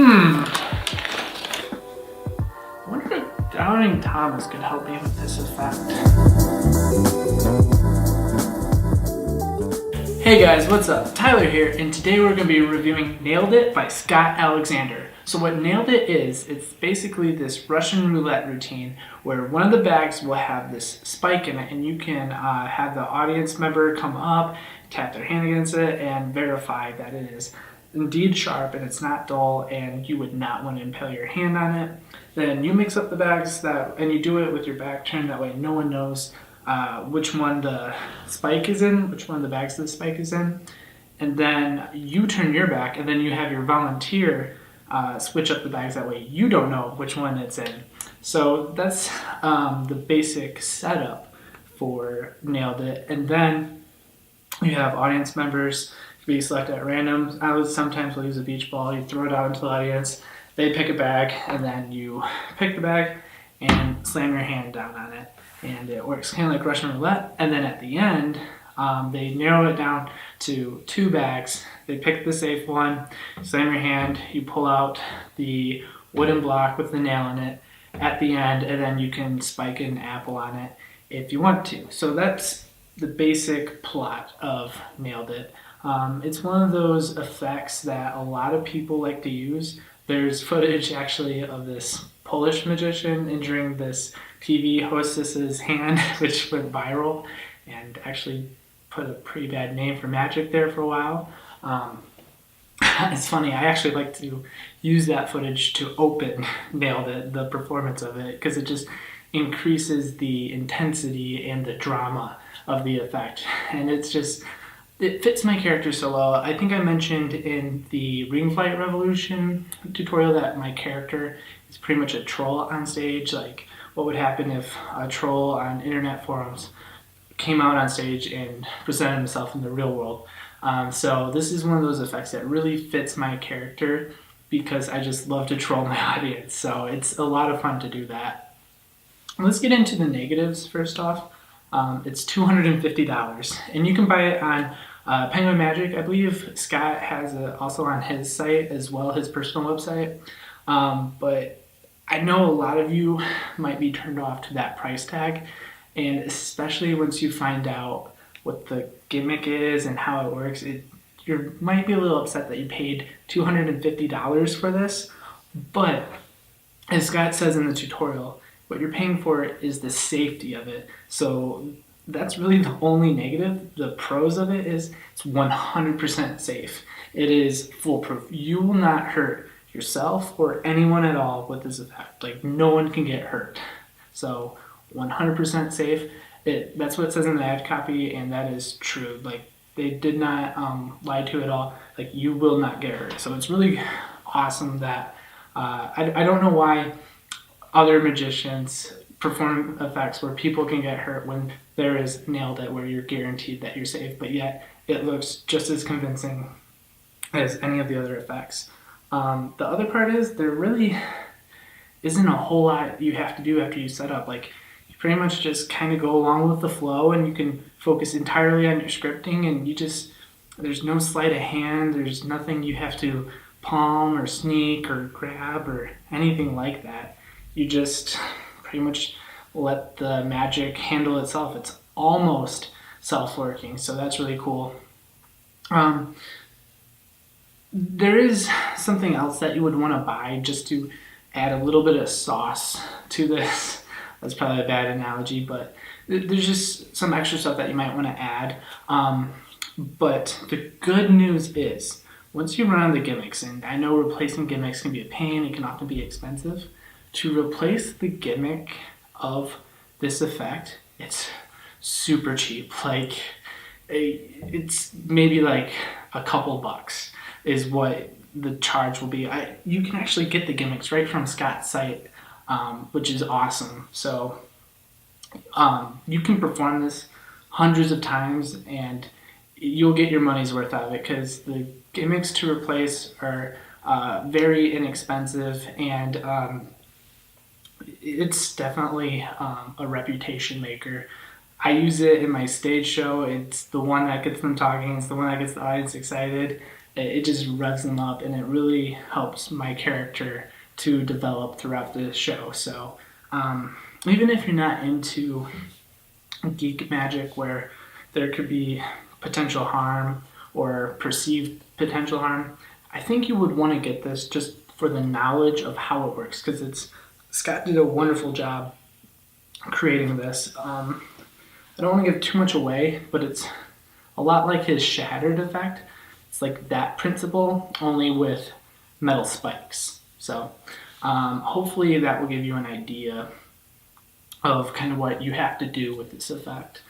I wonder if Doubting Thomas could help me with this effect. Hey guys, what's up? Tyler here, and today we're going to be reviewing Nailed It by Scott Alexander. So what Nailed It is, it's basically this Russian roulette routine where one of the bags will have this spike in it, and you can have the audience member come up, tap their hand against it, and verify that it is indeed sharp and it's not dull and you would not want to impale your hand on it. Then you mix up the bags and you do it with your back turned, that way no one knows which one the spike is in, which one of the bags the spike is in. And then you turn your back and then you have your volunteer switch up the bags, that way you don't know which one it's in. So that's the basic setup for Nailed It. And then you have audience members be selected at random. Sometimes we'll use a beach ball. You throw it out into the audience. They pick a bag, and then you pick the bag and slam your hand down on it. And it works kind of like Russian roulette. And then at the end, they narrow it down to 2 bags. They pick the safe one, slam your hand, you pull out the wooden block with the nail in it at the end, and then you can spike an apple on it if you want to. So that's the basic plot of Nailed It. It's one of those effects that a lot of people like to use. There's footage actually of this Polish magician injuring this TV hostess's hand, which went viral and actually put a pretty bad name for magic there for a while. It's funny, I actually like to use that footage to open Nailed It, the performance of it, because it just increases the intensity and the drama of the effect. And it fits my character so well. I think I mentioned in the Ring Fight Revolution tutorial that my character is pretty much a troll on stage. Like, what would happen if a troll on internet forums came out on stage and presented himself in the real world. So this is one of those effects that really fits my character because I just love to troll my audience. So it's a lot of fun to do that. Let's get into the negatives first off. It's $250, and you can buy it on Penguin Magic. I believe Scott has it also on his site as well, his personal website. But I know a lot of you might be turned off to that price tag, and especially once you find out what the gimmick is and how it works, you might be a little upset that you paid $250 for this. But as Scott says in the tutorial, what you're paying for is the safety of it. So that's really the only negative. The pros of it is it's 100% safe. It is foolproof. You will not hurt yourself or anyone at all with this effect. Like, no one can get hurt. So 100% safe. That's what it says in the ad copy, and that is true. Like, they did not lie to it at all. Like, you will not get hurt. So it's really awesome that I don't know why other magicians perform effects where people can get hurt when there is Nailed It, where you're guaranteed that you're safe, but yet it looks just as convincing as any of the other effects. The other part is there really isn't a whole lot you have to do after you set up. Like, you pretty much just kind of go along with the flow, and you can focus entirely on your scripting, and there's no sleight of hand, there's nothing you have to palm or sneak or grab or anything like that. You just pretty much let the magic handle itself. It's almost self-working, so that's really cool. There is something else that you would want to buy just to add a little bit of sauce to this. That's probably a bad analogy, but there's just some extra stuff that you might want to add. But the good news is, once you run out of the gimmicks, and I know replacing gimmicks can be a pain, it can often be expensive, to replace the gimmick of this effect, it's super cheap. Like, it's maybe like a couple bucks is what the charge will be. You can actually get the gimmicks right from Scott's site, which is awesome. So you can perform this hundreds of times and you'll get your money's worth out of it, because the gimmicks to replace are very inexpensive, and it's definitely a reputation maker. I use it in my stage show. It's the one that gets them talking. It's the one that gets the audience excited. it just revs them up, and it really helps my character to develop throughout the show. So even if you're not into geek magic where there could be potential harm or perceived potential harm, I think you would want to get this just for the knowledge of how it works, because Scott did a wonderful job creating this. I don't want to give too much away, but it's a lot like his shattered effect. It's like that principle, only with metal spikes. So hopefully that will give you an idea of kind of what you have to do with this effect.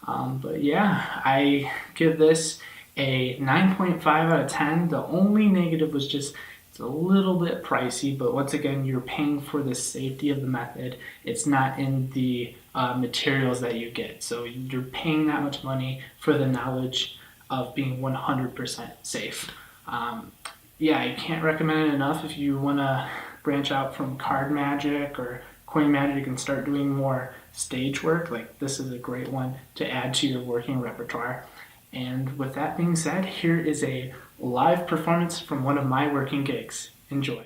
But yeah, I give this a 9.5 out of 10. The only negative was just it's a little bit pricey, but once again, you're paying for the safety of the method. It's not in the materials that you get. So you're paying that much money for the knowledge of being 100% safe. Yeah, I can't recommend it enough if you want to branch out from card magic or coin magic and start doing more stage work. Like, this is a great one to add to your working repertoire. And with that being said, here is a live performance from one of my working gigs. Enjoy.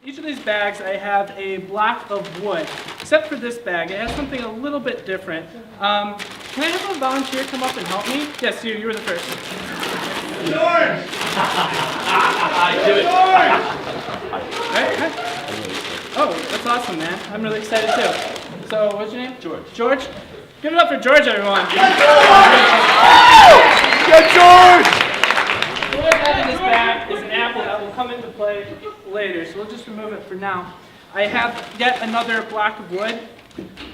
Each of these bags, I have a block of wood, except for this bag. It has something a little bit different. Can I have a volunteer come up and help me? Yes, you were the first. George! Right? Oh, that's awesome, man. I'm really excited too. So, what's your name? George. George? Give it up for George, everyone. Get George! What I have in this bag is an apple that will come into play later, so we'll just remove it for now. I have yet another block of wood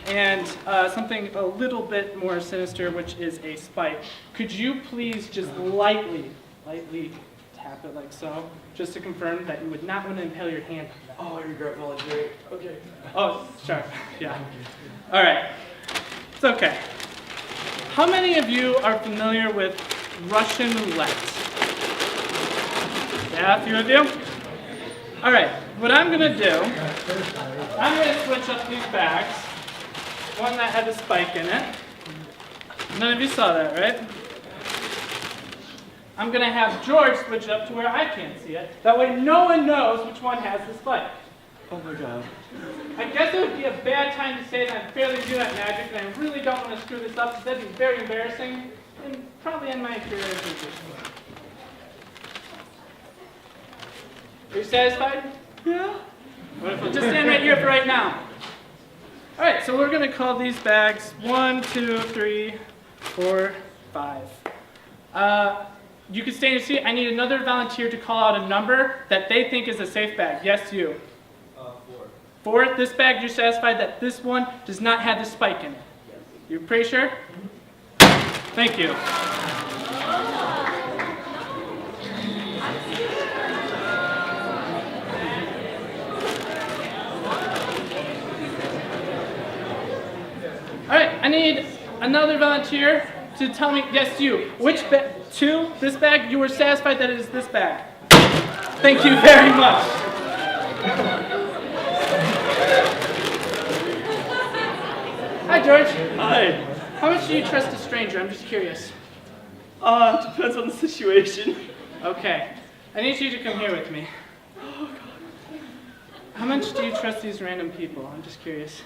and something a little bit more sinister, which is a spike. Could you please just lightly tap it like so, just to confirm that you would not want to impale your hand on that? Oh, you're great volunteer. Okay. Oh, sharp. Yeah. All right. It's okay. How many of you are familiar with Russian roulette? Yeah, a few of you? All right, what I'm going to do, I'm going to switch up these bags. One that had a spike in it. None of you saw that, right? I'm going to have George switch up to where I can't see it. That way no one knows which one has the spike. Oh my god. I guess it would be a bad time to say that I'm fairly good at magic and I really don't want to screw this up, because that'd be very embarrassing and probably end my career as a magician. Are you satisfied? Yeah. Wonderful. Just stand right here for right now. All right, so we're going to call these bags 1, 2, 3, 4, 5. You can stay in your seat. I need another volunteer to call out a number that they think is a safe bag. Yes, you. 4. 4, this bag, you're satisfied that this one does not have the spike in it? Yes. You're pretty sure? Thank you. All right, I need another volunteer to tell me, yes, you. Which bag? 2, this bag, you were satisfied that it is this bag. Thank you very much. Hi, George. Hi. How much do you trust a stranger? I'm just curious. Depends on the situation. Okay. I need you to come here with me. Oh god. How much do you trust these random people? I'm just curious.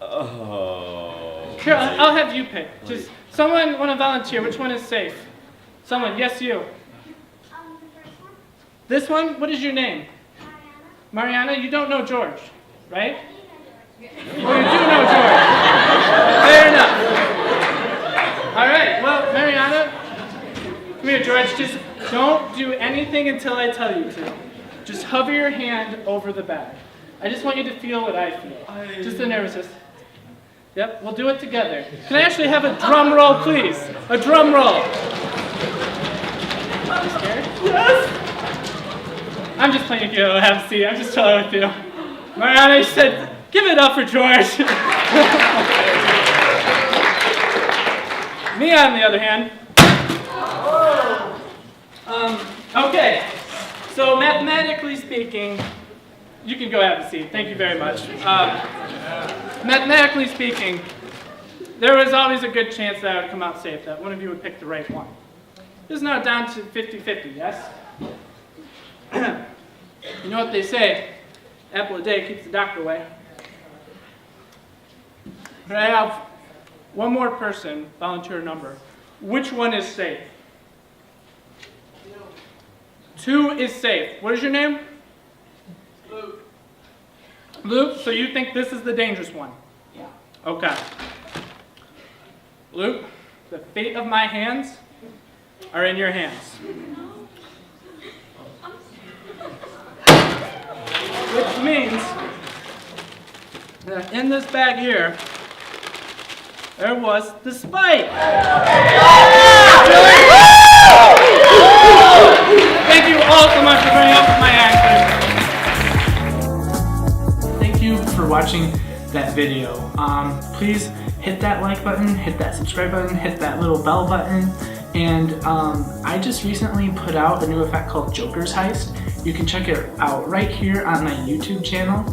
Oh. Here, I'll have you pick. Just someone want to volunteer. Which one is safe? Someone. Yes, you. The first one? This one? What is your name? Mariana. Mariana, you don't know George, right? Well, you do know George. Fair enough. All right. Well, Mariana, come here, George. Just don't do anything until I tell you to. Just hover your hand over the bag. I just want you to feel what I feel. Just the nervousness. Yep, we'll do it together. Can I actually have a drum roll, please? A drum roll. You scared? Yes! I'm just playing you. Have a seat. I'm just chilling with you. Mariana said, give it up for George. Me, on the other hand. Okay. So mathematically speaking, you can go have a seat. Thank you very much. Mathematically speaking, there was always a good chance that I would come out safe, that one of you would pick the right one. This is now down to 50-50, yes? You know what they say, apple a day keeps the doctor away. But I have one more person volunteer a number. Which one is safe? 2 is safe. What is your name? Luke. Luke, so you think this is the dangerous one? Yeah. Okay. Luke, the fate of my hands are in your hands. Which means that in this bag here, there was the spike. Thank you all so much for bringing up my action. Thank you for watching that video. Please hit that like button, hit that subscribe button, hit that little bell button. And I just recently put out a new effect called Joker's Heist. You can check it out right here on my YouTube channel.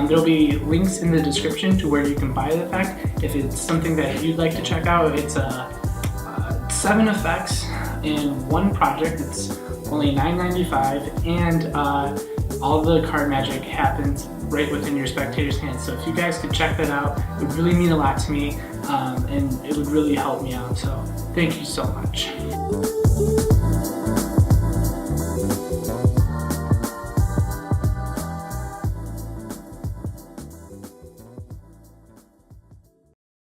There'll be links in the description to where you can buy the effect. If it's something that you'd like to check out, it's 7 effects in one project. It's only $9.95, and all the card magic happens right within your spectator's hands. So if you guys could check that out, it would really mean a lot to me, and it would really help me out. So thank you so much.